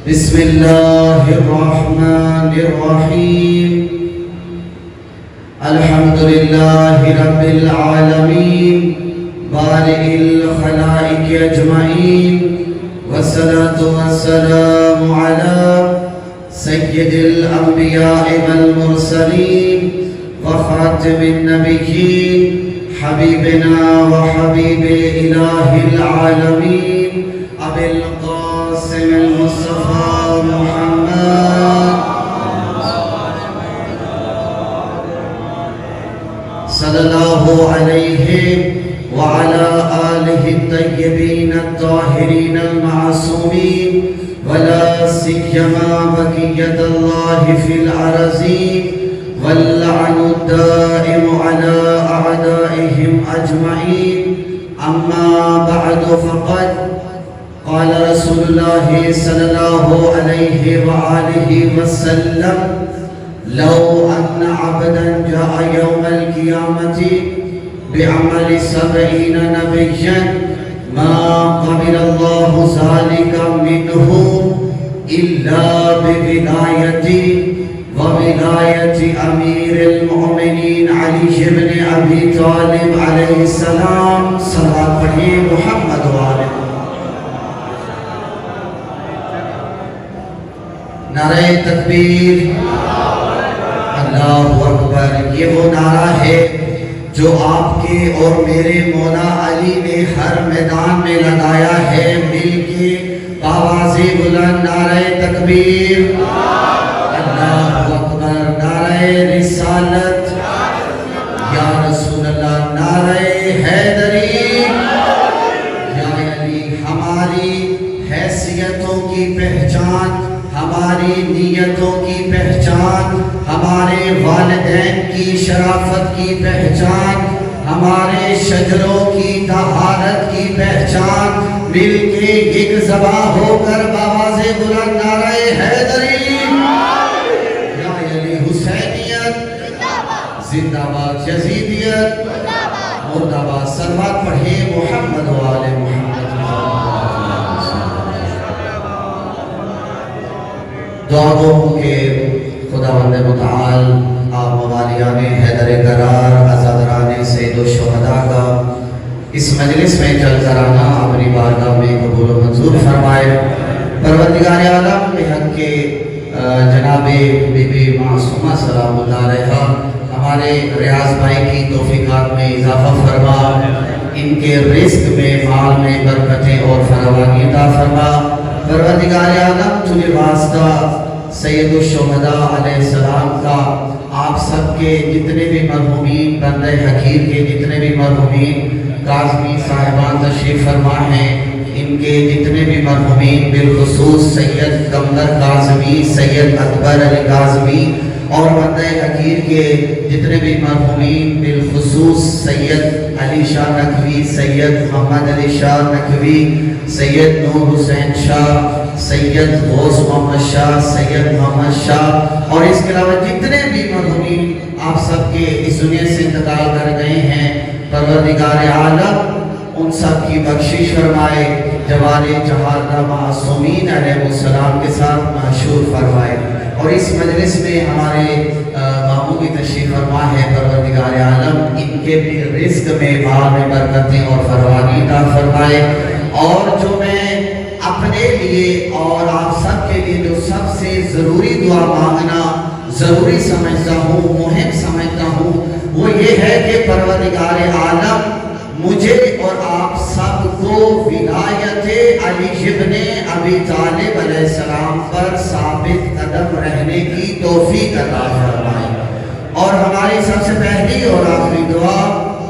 بسم الله الرحمن الرحيم الحمد لله رب العالمين بارئ الخلائق أجمعين والصلاة والسلام على سيد الأنبياء والمرسلين وخاتم النبيين حبيبنا وحبيب إله العالمين أبي القاسم المصطفى محمد صلى الله عليه وعلى آله الطيبين الطاهرين المعصومين ولا سيما بقية الله في الأرضين واللعن الدائم على أعدائهم أجمعين أما بعد فقد قال رسول الله صلى الله عليه وآله وسلم لو أن عبدا جاء يوم القيامة بعمل 70 نبيا ما قبل الله ذلك منه إلا بولايتي وولاية أمير المؤمنين علي بن أبي طالب عليه السلام صلوات پڑھیں محمد وآلہ نعرہ تکبیر اللہ اکبر یہ وہ نعرہ ہے جو آپ کے اور میرے مولا علی نے ہر میدان میں لگایا ہے مل کے آواز بلند نعرہ تکبیر اللہ اکبر نعرہ رسالت یا رسول اللہ نعرہ حیدری یا علی ہماری حیثیتوں کی پہچان ہماری نیتوں کی پہچان ہمارے والدین کی شرافت کی پہچان ہمارے شجروں کی طہارت کی پہچان مل کے ایک زباں ہو کر بآواز بلند نعرہ حیدری یا علی حسینیت زندہ باد یزیدیت مردہ باد صلوات پڑھیں محمد وآل محمد دعا گو کہ خداوند متعال آپ موالیان حیدر قرار عزادران سید الشہداء کا اس مجلس میں چل کر آنا اپنی بارگاہ میں قبول و منظور فرمائے پروردگار عالم بحق کے جناب بی بی معصومہ سلام اللہ علیہ ہمارے ریاض بھائی کی توفیقات میں اضافہ فرما ان کے رزق میں مال میں برکتیں اور فراوانی عطا فرما پروردگار عالم تجھے واسطہ سید الشہداء علیہ السلام کا آپ سب کے جتنے بھی مرحومین بندہ حقیر کے جتنے بھی مرحومین کاظمی صاحبان تشریف فرما ہیں ان کے جتنے بھی مرحومین بالخصوص سید قمر کاظمی سید اکبر علی کاظمی اور بندہ حقیر کے جتنے بھی مرحومین بالخصوص سید علی شاہ نقوی سید محمد علی شاہ نقوی سید نور حسین شاہ سید غوث محمد شاہ سید محمد شاہ اور اس کے علاوہ جتنے بھی مرحومین آپ سب کے اس دنیا سے انتقال کر گئے ہیں پروردگار عالم ان سب کی بخشش فرمائے جوال چہارہ معصومین علیہ السلام کے ساتھ محشور فرمائے اور اس مجلس میں ہمارے ماموں کی تشریف فرما ہے پروردگار عالم ان کے بھی رزق میں مال میں برکتیں اور فراوانی عطا فرمائے اور جو میں اپنے لیے اور آپ سب کے لیے جو سب سے ضروری دعا مانگنا ضروری سمجھتا ہوں مہم سمجھتا ہوں وہ یہ ہے کہ پروردگار عالم مجھے اور آپ سب کو ولایت علی ابن ابی طالب علیہ السلام پر ثابت قدم رہنے کی توفیق عطا فرمائے اور ہماری سب سے پہلی اور آخری دعا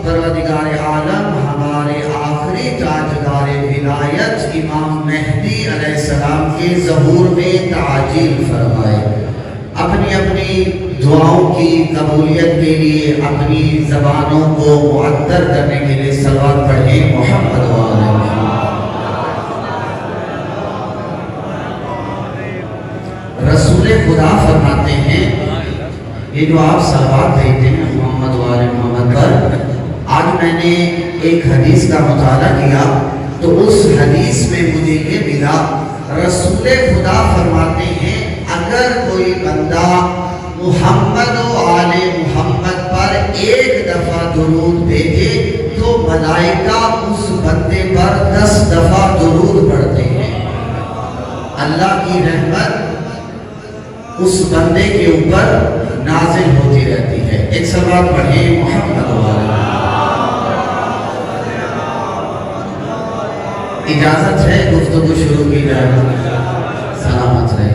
پروردگار عالم ہمارے آخری تاجدار ولایت امام مہدی علیہ السلام کے ظہور میں تعجیل فرمائے اپنی اپنی دعاؤں کی قبولیت کے لیے اپنی زبانوں کو معطر کرنے کے لیے صلوات پڑھیں محمد وآل محمد رسول خدا فرماتے ہیں یہ جو آپ صلوات بھیجتے ہیں محمد وآل محمد پر آج میں نے ایک حدیث کا مطالعہ کیا تو اس حدیث میں مجھے یہ ملا، رسول خدا فرماتے ہیں اگر کوئی بندہ محمد و آل محمد پر ایک دفعہ درود بھیجے تو ملائکہ اس بندے پر 10 دفعہ درود پڑھتے ہیں۔ اللہ کی رحمت اس بندے کے اوپر نازل ہوتی رہتی ہے۔ ایک صلوات پڑھیں محمد و آل محمد۔ اجازت ہے گفتگو شروع کی جائے؟ سلامت رہے۔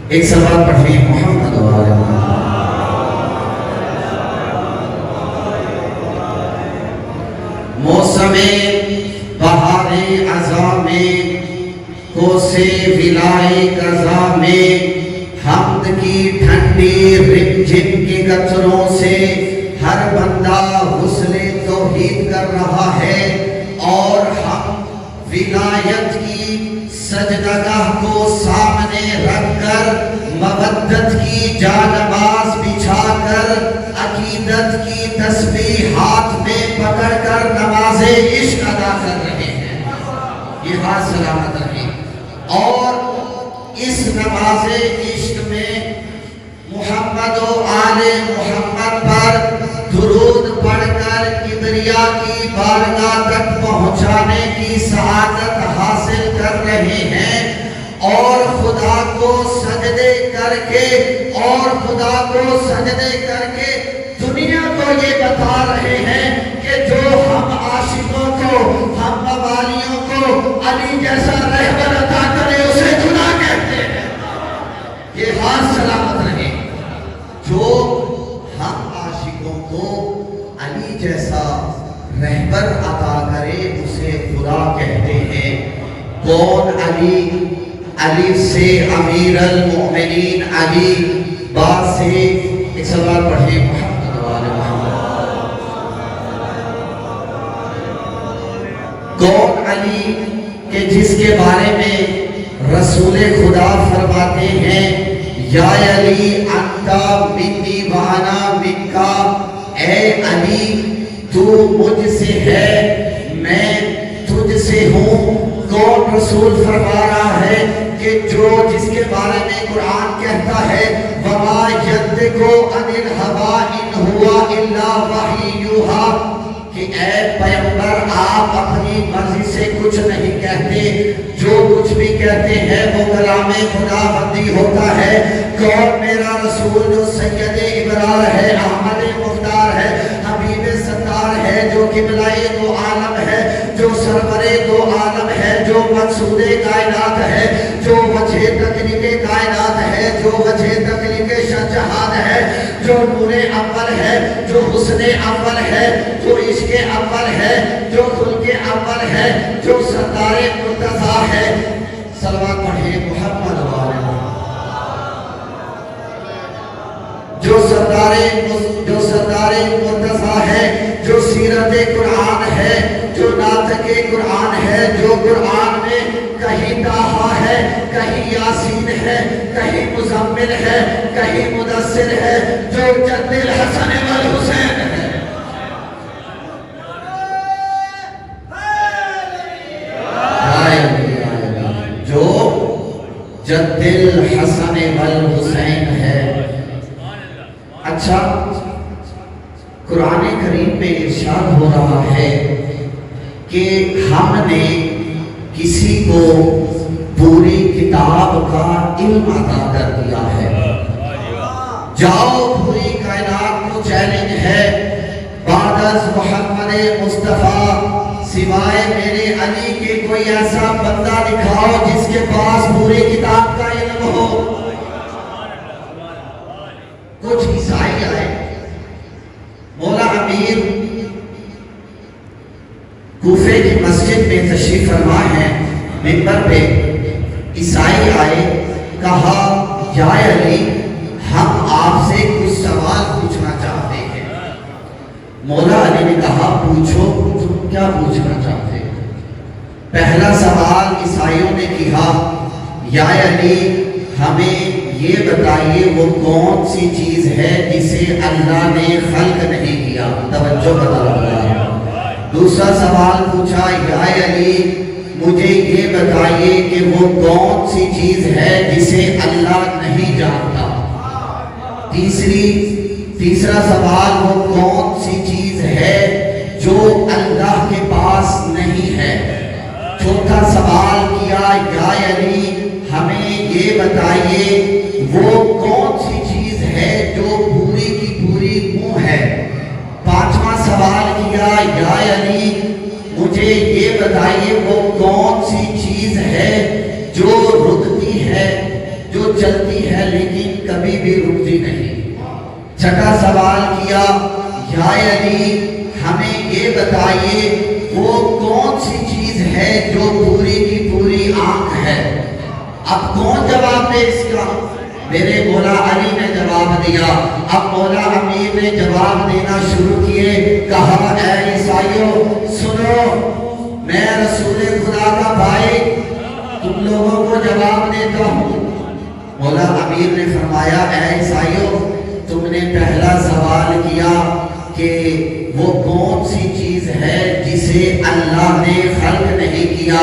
ایک صلوات پڑھیں محمد و آل محمد۔ موسم بہار ازاں میں کوسے ولائے قضا میں حمد کی ٹھنڈی رمجھم کے قطروں سے ہر بندہ غسل توحید کر رہا ہے، اور ہم ولایت کی سجدگاہ کو سامنے رکھ کر مودت کی جانماز بچھا کر عقیدت کی تسبیح ہاتھ میں پکڑ کر نماز عشق ادا کر رہے ہیں۔ یہ بات سلامت رہے۔ اور اس نماز عشق میں محمد و آل محمد پر درود پڑھ کر کبریا کی بارگاہ تک پہنچانے کی سعادت حاصل کر رہے ہیں، اور خدا کو سجدے کر کے دنیا کو یہ بتا رہے ہیں کہ جو ہم عاشقوں کو، ہم موالیوں کو علی جیسا رہبر عطا کرے اسے خدا کہتے ہیں۔ یہ بات سلامت رہے۔ جو ہم عاشقوں کو علی جیسا رہبر عطا کرے اسے خدا کہتے ہیں۔ کون علی؟ علی سے امیر المؤمنین علی، با سے ایک سوال پڑھیں محمد و آل محمد۔ کون علی کہ جس کے بارے میں رسول خدا فرماتے ہیں یا علی انتا منی وانا منکا، اے علی تو مجھ سے ہے میں تجھ سے ہوں۔ کون رسول فرما رہا ہے کہ جو جس کے بارے میں قرآن کہتا ہے وَمَا يَنطِقُ عَنِ الْهَوَىٰ إِنْ هُوَ إِلَّا وَحْيٌ يُوحَىٰ، کہ اے پیغمبر آپ اپنی مرضی سے کچھ نہیں کہتے، جو کچھ بھی کہتے ہیں وہ کلام خدا بندی ہوتا ہے۔ کون میرا رسول جو سید ابرار ہے، احمد مختار ہے، حبیب ستار ہے، جو قبلہ دو عالم ہے، جو سرور دو عالم ہے، جو مقصود کائنات ہے، جو وجہ تخلیق کائنات ہے، جو وجہ تخلیق شجاعت ہے، جو نور اول ہے، جو حسن اول ہے، جو عشق اول ہے، جو خلق اول ہے، جو سردار مرتضیٰ ہے۔ صلوات پڑھیں محمد و آل محمد۔ جو سردار مرتضیٰ ہے، جو سیرت قرآن ہے، جو ناطق قرآن ہے، جو قرآن میں کہیں طٰہٰ ہے، کہیں یاسین ہے، کہیں مزمل ہے، کہیں مدثر ہے، جو جد الحسن والحسین ہے۔ جو جد الحسن والحسین ہے۔ اچھا، قرآن کریم میں ارشاد ہو رہا ہے کہ ہم نے کسی کو پوری کتاب کا علم عطا کر دیا ہے۔ جاؤ پوری کائنات کو چیلنج ہے، بعد از محمد مصطفیٰ سوائے میرے علی کے کوئی ایسا بندہ دکھاؤ جس کے پاس پوری کتاب کا علم ہو۔ کچھ عیسائی آئے، مولا امیر کوفے کی مسجد میں تشریف فرما ہے، منبر پہ عیسائی آئے، کہا یا علی ہم آپ سے کچھ سوال پوچھنا چاہتے ہیں۔ مولا علی نے کہا پوچھو، تم کیا پوچھنا چاہتے ہیں؟ پہلا سوال عیسائیوں نے کہا یا علی ہمیں یہ بتائیے وہ کون سی چیز ہے جسے اللہ نے خلق نہیں کیا؟ توجہ بتا رہا ہے۔ دوسرا سوال پوچھا یا علی مجھے یہ بتائیے کہ وہ کون سی چیز ہے جسے اللہ نہیں جانتا. تیسرا سوال وہ کون سی چیز ہے جو اللہ کے پاس نہیں ہے. چوتھا سوال کیا یا علی ہمیں یہ بتائیے وہ کون سی چیز ہے جو پوری کی پوری منہ ہے. پانچواں سوال کیا یا علی مجھے یہ بتائیے وہ کون سی چیز ہے جو رکتی ہے جو چلتی ہے لیکن کبھی بھی رکتی نہیں. چھٹا سوال کیا یا علی ہمیں یہ بتائیے وہ کون سی چیز ہے جو پوری کی پوری آنکھ ہے. اب کون جواب دے اس کا؟ میرے مولا علی نے جواب دیا. اب مولا امیر نے جواب دینا شروع کیے. کہا اے عیسائیوں سنو میں رسول خدا کا بھائی تم لوگوں کو جواب دیتا ہوں. مولا امیر نے فرمایا اے عیسائیوں تم نے پہلا سوال کیا کہ وہ کون سی چیز ہے جسے اللہ نے خلق نہیں کیا.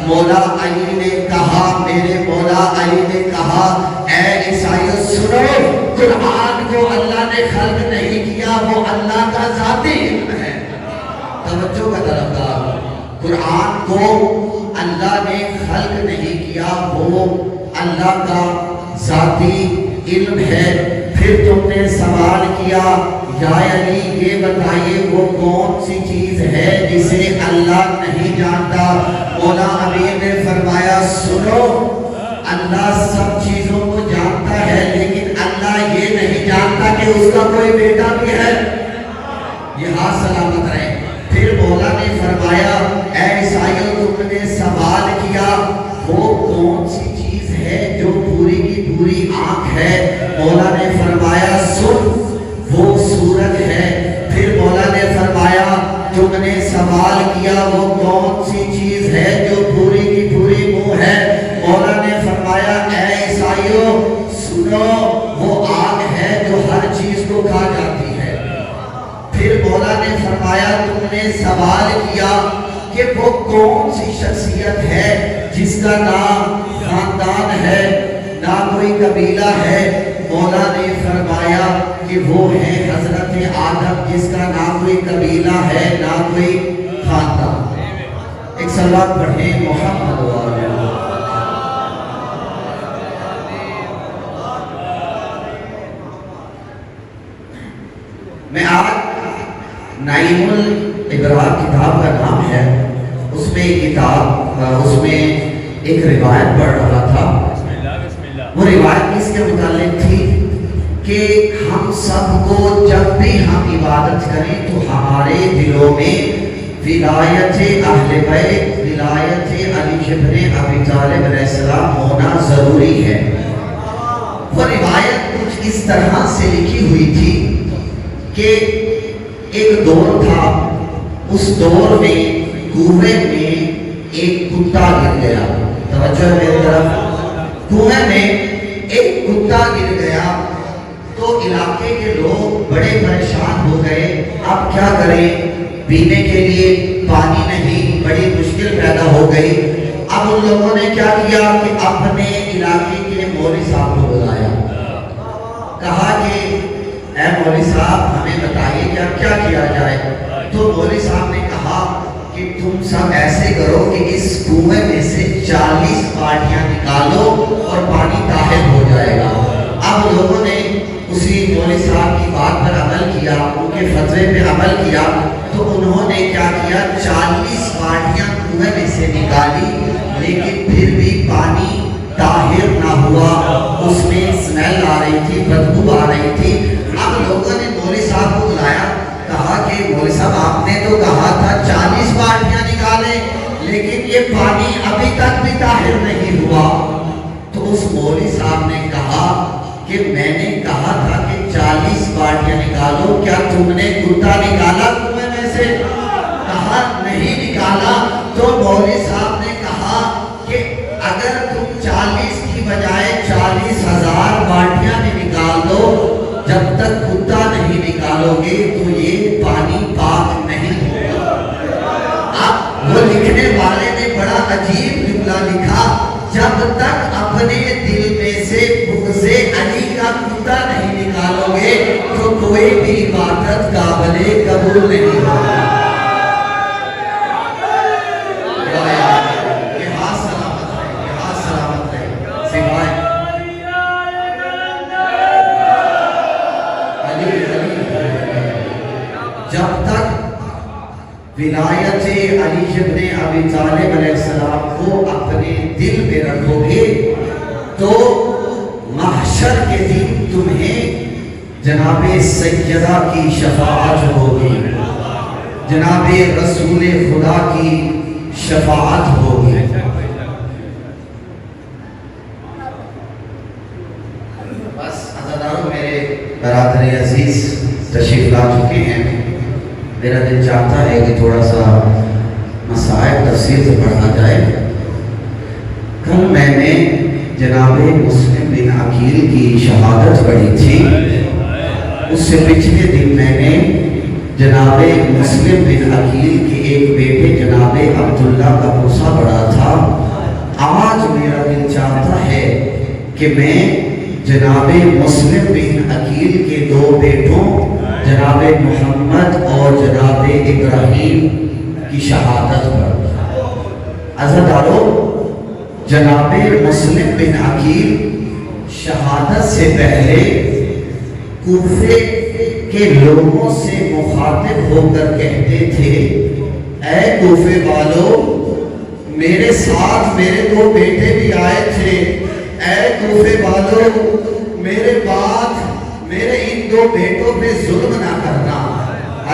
مولا علی نے کہا میرے مولا علی نے کہا اے عیسائیوں سنو قرآن کو اللہ نے خلق نہیں کیا وہ اللہ کا ذاتی علم ہے. توجہ کا طرفدار قرآن کو اللہ نے خلق نہیں کیا وہ اللہ کا ذاتی علم ہے. پھر تم نے سوال کیا یا علی یہ بتائیے وہ کون سی چیز ہے جسے اللہ نہیں جانتا. مولا امیر نے فرمایا سنو اللہ سب چیزوں کو جانتا ہے لیکن اللہ یہ نہیں جانتا کہ اس کا کوئی بیٹا بھی ہے. یہ ہاتھ سلامت رہے. پھر مولا نے فرمایا اے عیسائیوں تم نے سوال کیا وہ کون سی چیز ہے جو پوری کی پوری آنکھ ہے. مولا نے فرمایا سن وہ سورج ہے. پھر مولا نے فرمایا تم نے سوال کیا وہ کون سی چیز ہے جو پوری کی پوری منہ ہے. مولا نے فرمایا اے عیسائیوں سنو وہ آگ ہے جو ہر چیز کو کھا جاتی ہے. پھر مولا نے فرمایا تم نے سوال کیا کہ وہ کون سی شخصیت ہے جس کا نام خاندان ہے نہ کوئی قبیلہ ہے. مولا نے فرمایا کہ وہ ہے حضرت آدم جس کا نہ کوئی قبیلہ ہے نہ کوئی خاندان. ایک صلوات پڑھیں محمد وآلہ. میں آج نعیم الابرار کتاب کا نام ہے اس میں ایک روایت پڑھ رہا تھا. وہ روایت اس کے متعلق تھی کہ ہم سب کو جب بھی ہم عبادت کریں تو ہمارے دلوں میں ولایت اہل بیت ولایت علی ابن ابی طالب علیہ السلام ہونا ضروری ہے. وہ روایت کچھ اس طرح سے لکھی ہوئی تھی کہ ایک دور تھا. اس دور میں کنویں میں ایک کتا گر گیا. توجہ میری طرف. کنویں میں ایک کتا گر گیا تو علاقے کے لوگ بڑے پریشان ہو گئے. اب کیا کریں پینے کے لیے پانی نہیں. بڑی مشکل پیدا ہو گئی. اب ان لوگوں نے کیا کیا کہ اپنے علاقے کے مولوی صاحب کو بلایا. کہا کہ اے مولوی صاحب ہمیں بتائیے کہ اب کیا کیا جائے. تو مولوی صاحب نے کہا کہ تم سب ایسے کرو کہ اس کنویں میں سے 40 بالٹیاں نکالو اور پانی طاہر ہو جائے گا. اب لوگوں نے اسی مولوی صاحب کی بات پر عمل کیا ان کے فتوے پہ عمل کیا. تو انہوں نے کیا کیا 40 بالٹیاں کنویں میں سے نکالی لیکن پھر بھی پانی طاہر نہ ہوا. اس میں اسمیل آ رہی تھی بدبو آ رہی تھی. اب لوگوں نے مولوی صاحب کو بلایا. کہا کہ مولوی صاحب آپ نے تو کہا تھا 40 بالٹیاں نکالیں لیکن یہ پانی ابھی تک بھی طاہر نہیں ہوا. تو اس مولوی صاحب نے کہا کہ میں نے کہا تھا کہ 40 بالٹیاں نکالو. کیا تم نے کتا نکالا کنویں میں سے؟ کہا نہیں نکالا. تو مولوی صاحب نے کہا کہ اگر تم 40 کی بجائے 40,000 بالٹیاں بھی نکال دو جب تک کتا نہیں نکالو گے تو یہ پانی پاک نہیں ہوگا. جب تک اپنے دل میں سے بغض علی کا کوتا نہیں نکالو گے تو کوئی بھی عبادت قابل قبول نہیں ہوگی. یہ ہاتھ سلامت رہے, یہ ہاتھ سلامت رہے. سوائے جب تک ولایت علی ابن ابی طالب علیہ السلام کو اپنے دل میں رکھو گے تو محشر کے دن تمہیں جناب سیدہ کی شفاعت ہوگی, جناب رسول خدا کی شفاعت ہوگی. بس عزیزانو, میرے برادر عزیز تشریف لا چکے ہیں. میرا دل چاہتا ہے کہ تھوڑا سا مسائل تفصیل سے پڑھا جائے. کل میں نے جناب مسلم بن عقیل کی شہادت پڑھی تھی. اس سے پچھلے دن میں نے جناب مسلم بن عقیل کے ایک بیٹے جناب عبداللہ کا قصہ پڑھا تھا. آج میرا دل چاہتا ہے کہ میں جناب مسلم بن عقیل کے دو بیٹوں جناب محمد اور جناب ابراہیم کی شہادت پر. عزیزانو, جناب مسلم بن عقیل شہادت سے پہلے کوفے کے لوگوں سے مخاطب ہو کر کہتے تھے, اے کوفے والو, میرے ساتھ میرے دو بیٹے بھی آئے تھے. اے کوفے والو, میرے بعد میرے ان دو بیٹوں پہ ظلم نہ کرنا.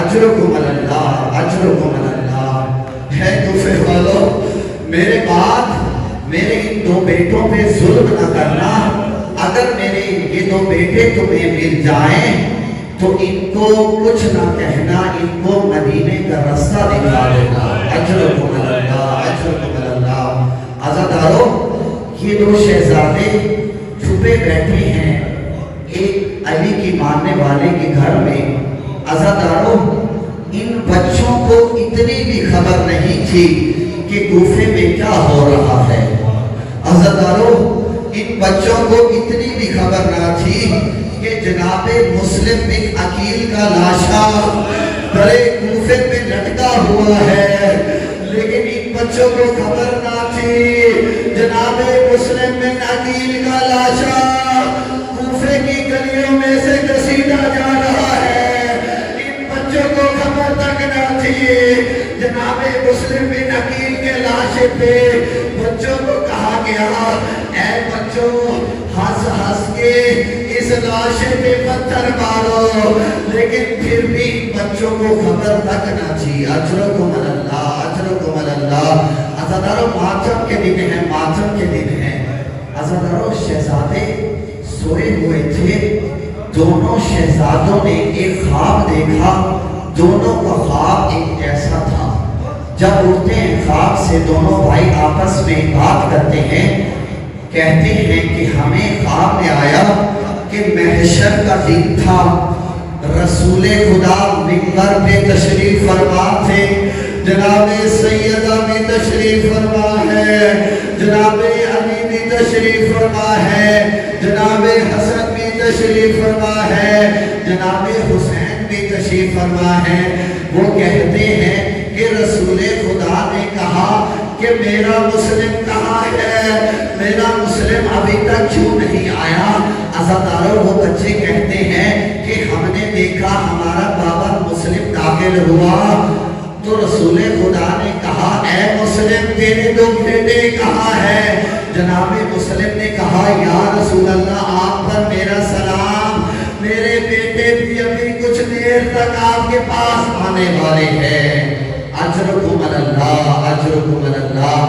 اجرکم اللہ, اجرکم اللہ. ہے کوفے والو, میرے بعد میرے ان دو بیٹوں پہ ظلم نہ کرنا. اگر میرے یہ دو بیٹے تمہیں مل جائیں تو ان کو کچھ نہ کہنا, ان کو مدینے کا رستہ دکھا دینا. اجرکم اللہ, اجرکم اللہ. عزیزانو, یہ دو شہزادے چھپے بیٹھے ہیں ایک علی کی ماننے والے کے گھر میں. عزیزانو, ان بچوں کو اتنی بھی خبر نہیں تھی کہ کوفے میں کیا ہو رہا ہے. عزیزانو, ان بچوں کو اتنی بھی خبر نہ تھی کہ جناب مسلم بن عقیل کا لاشا درے کوفے پہ لٹکا ہوا ہے. لیکن ان بچوں کو خبر نہ تھی جناب مسلم بن عقیل کا لاشا کوفے کی گلیوں میں سے گھسیٹا جا رہا ہے. ان بچوں کو خبر تک نہ تھی. جناب مسلم بن عقیل کے لاشے پہ بچوں کو کہا گیا, اے بچوں, ہنس ہنس کے اس لاشے پہ پتھر مارو. لیکن پھر بھی بچوں کو خبر تک نہ تھی. اجرکم اللہ, اجرکم اللہ. عزیزانو, ماتم کے دن ہیں, ماتم کے دن ہیں. عزیزانو, شہزادے سوئے ہوئے تھے. دونوں شہزادوں نے ایک خواب دیکھا. دونوں کا خواب ایک جیسا تھا. جب اٹھتے ہیں خواب سے دونوں بھائی آپس میں بات کرتے ہیں, کہتے ہیں کہ ہمیں خواب میں آیا کہ محشر کا دن تھا, رسول خدا منبر پہ تشریف فرما تھے, جناب سیدہ بھی تشریف فرما ہے, جناب علی بھی تشریف فرما ہے, جناب حسن بھی تشریف فرما ہے, جناب حسین بھی تشریف فرما ہے. وہ کہتے ہیں کہ رسول خدا نے کہا کہ میرا مسلم کہاں ہے, میرا مسلم ابھی تک کیوں نہیں آیا. عزیزانو, وہ بچے کہتے ہیں کہ ہم نے دیکھا ہمارا بابا مسلم داخل ہوا تو رسول خدا نے کہا, اے مسلم, تیرے دو بیٹے کہاں ہیں. جناب مسلم نے کہا, یا رسول اللہ, آپ پر میرا سلام, میرے بیٹے بھی ابھی کچھ دیر تک آپ کے پاس آنے والے ہیں. اجرکم اللہ, اجرکم اللہ.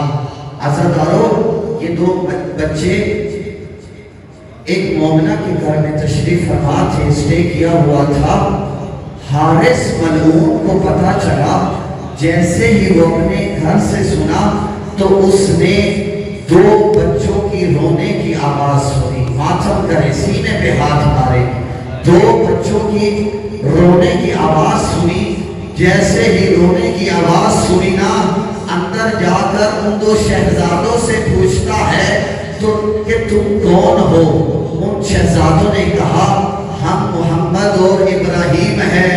عزیزانو, یہ دو بچے ایک مومنہ کے گھر میں تشریف فرما تھے, اسٹے کیا ہوا تھا. حارث ملعون کو پتا چلا, جیسے ہی وہ اپنے گھر سے سنا تو اس نے دو بچوں کی رونے کی آواز سنی. ماتم کرے, سینے پہ ہاتھ مارے. دو بچوں کی رونے کی آواز سنی. جیسے ہی رونے کی آواز سنی نا, اندر جا کر ان دو شہزادوں سے پوچھتا ہے, کہ تم کون ہو؟ ان شہزادوں نے کہا ہم محمد اور ابراہیم ہیں۔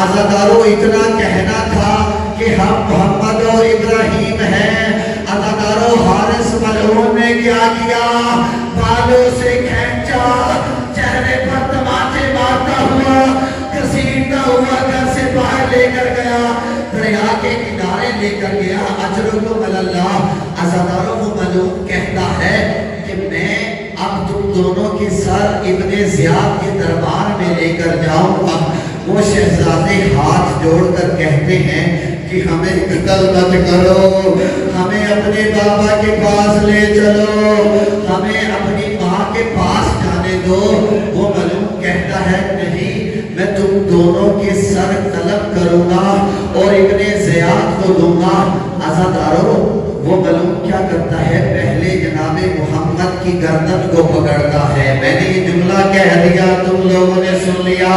عزادارو اتنا کہنا تھا کہ ہم محمد اور ابراہیم ہیں۔ عزادارو حارث ملعون نے کیا کیا؟ بالوں سے کھینچا، چہرے پر تماچے مارتا ہوا، گھسیٹتا ہوا گھر سے باہر لے کر گیا، دریا کے کنارے لے کر گیا۔ اجرکم اللہ۔ عزادارو وہ ملعون کہتا ہے کہ میں اب تم دونوں کے سر ابن زیاد کے دربار میں لے کر جاؤں گا۔ وہ شہزادے ہاتھ جوڑ کر کہتے ہیں کہ ہمیں قتل مت کرو، ہمیں اپنے بابا کے پاس لے چلو، ہمیں اپنی ماں کے پاس جانے دو۔ وہ ملعون کہتا ہے نہیں، میں تم دونوں کے سر طلب کروں گا اور ابن زیاد کو دوں گا۔ عزادارو وہ ملعون کیا کرتا ہے؟ پہلے جناب محمد کی گردن کو پکڑتا ہے۔ میں نے یہ جملہ کہہ دیا، تم لوگوں نے سن لیا۔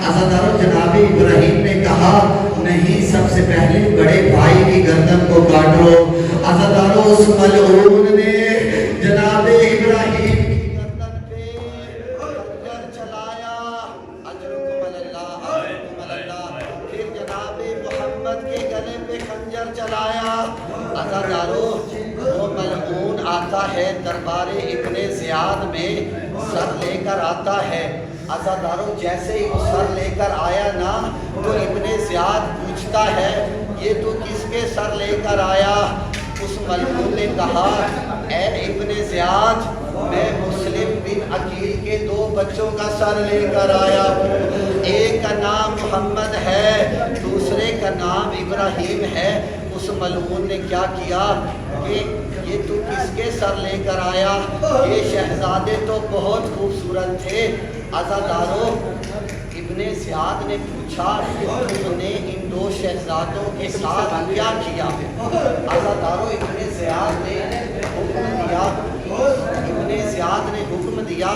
عزادارو جناب ابراہیم نے کہا نہیں، سب سے پہلے بڑے بھائی کی گردن کو کاٹو۔ عزادارو اس ملعون نے جناب ابراہیم کی گردن پہ خنجر چلایا۔ اجرکم اللہ، اجرکم اللہ۔ پھر جناب محمد کے گلے پہ خنجر چلایا۔ عزادارو وہ ملعون آتا ہے دربار ابن زیاد میں، سر لے کر آتا ہے۔ عزادارو جیسے ہی وہ سر لے کر آیا نا تو ابن زیاد پوچھتا ہے یہ تو کس کے سر لے کر آیا؟ اس ملعون نے کہا اے ابن زیاد، میں مسلم بن عقیل کے 2 بچوں کا سر لے کر آیا ہوں، ایک کا نام محمد ہے، دوسرے کا نام ابراہیم ہے۔ اس ملعون نے کیا کیا کہ یہ تو کس کے سر لے کر آیا؟ یہ شہزادے تو بہت خوبصورت تھے۔ عزادارو ابن زیاد نے پوچھا کہ تم نے ان 2 شہزادوں کے ساتھ کیا کیا؟ عزادارو ابن زیاد نے حکم دیا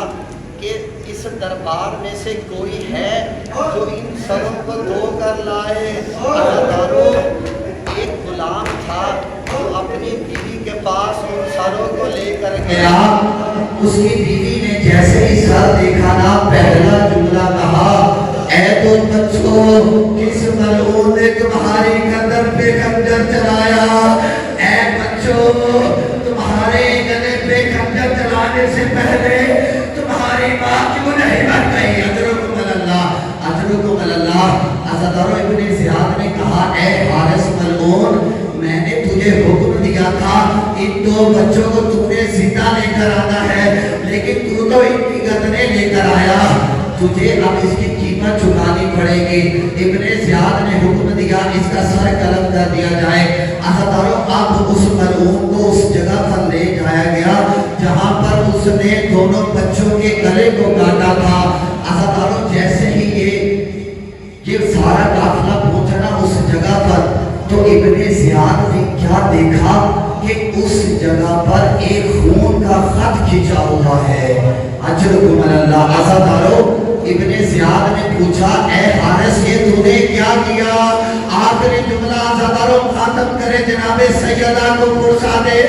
کہ اس دربار میں سے کوئی ہے جو ان سروں کو دھو کر لائے۔ عزادارو ایک غلام تھا جو اپنی بیوی کے پاس ان سروں کو لے کر گیا۔ اس کی بیوی نے جیسے ہی سر دیکھا نا پہلا جملہ کہا اے تو بچوں، کس ملعون نے تمہاری گردن پہ خنجر چلایا؟ اے بچوں، تمہارے گلے پہ خنجر چلانے سے پہلے تمہاری ماں کیوں نہیں مر گئی؟ اجرکم اللہ، اجرکم اللہ۔ عزادارو ابن زیاد نے کہا اے حارث ملعون، میں نے تجھے حکم دیا تھا ان 2 بچوں کو تم نے زندہ لے کر آنا ہے، لیکن تو تو ان کی گردنیں لے کر آیا، تجھے اب اس کی قیمت چکانی پڑے گی۔ ابن زیاد نے حکم دیا اس کا سر قلم کر دیا جائے۔ عزادارو اب اس ملعون کو اس جگہ پر لے جایا گیا جہاں پر اس نے دونوں بچوں کے گلے کو کاٹا تھا۔ عزادارو جیسے ہی یہ سارا قافلہ پہنچنا اس جگہ پر تو ابن زیاد نے کیا دیکھا کہ اس جگہ پر ایک خون کا خط کھینچا ہوا ہے۔ اجرکم اللہ۔ عزادارو ابن زیاد نے پوچھا اے حارث یہ تو نے کیا کیا؟ آخری جملہ عزادارو ختم کرے جناب سیدہ کو پرسا دے۔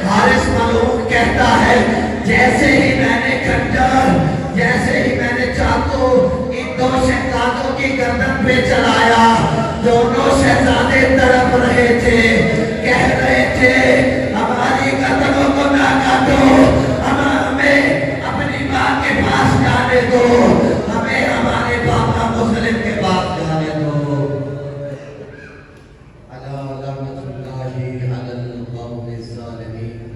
حارث ملعون کہتا ہے جیسے ہی میں نے خنجر، جیسے ہی میں نے چاقو ان 2 شہزادوں کی گردن پہ چلایا، دونوں شہزادے تڑپ رہے تھے، کہہ رہے تھے ہماری گردنوں کو نہ کاٹو، ہمیں اپنی ماں کے پاس جانے دو۔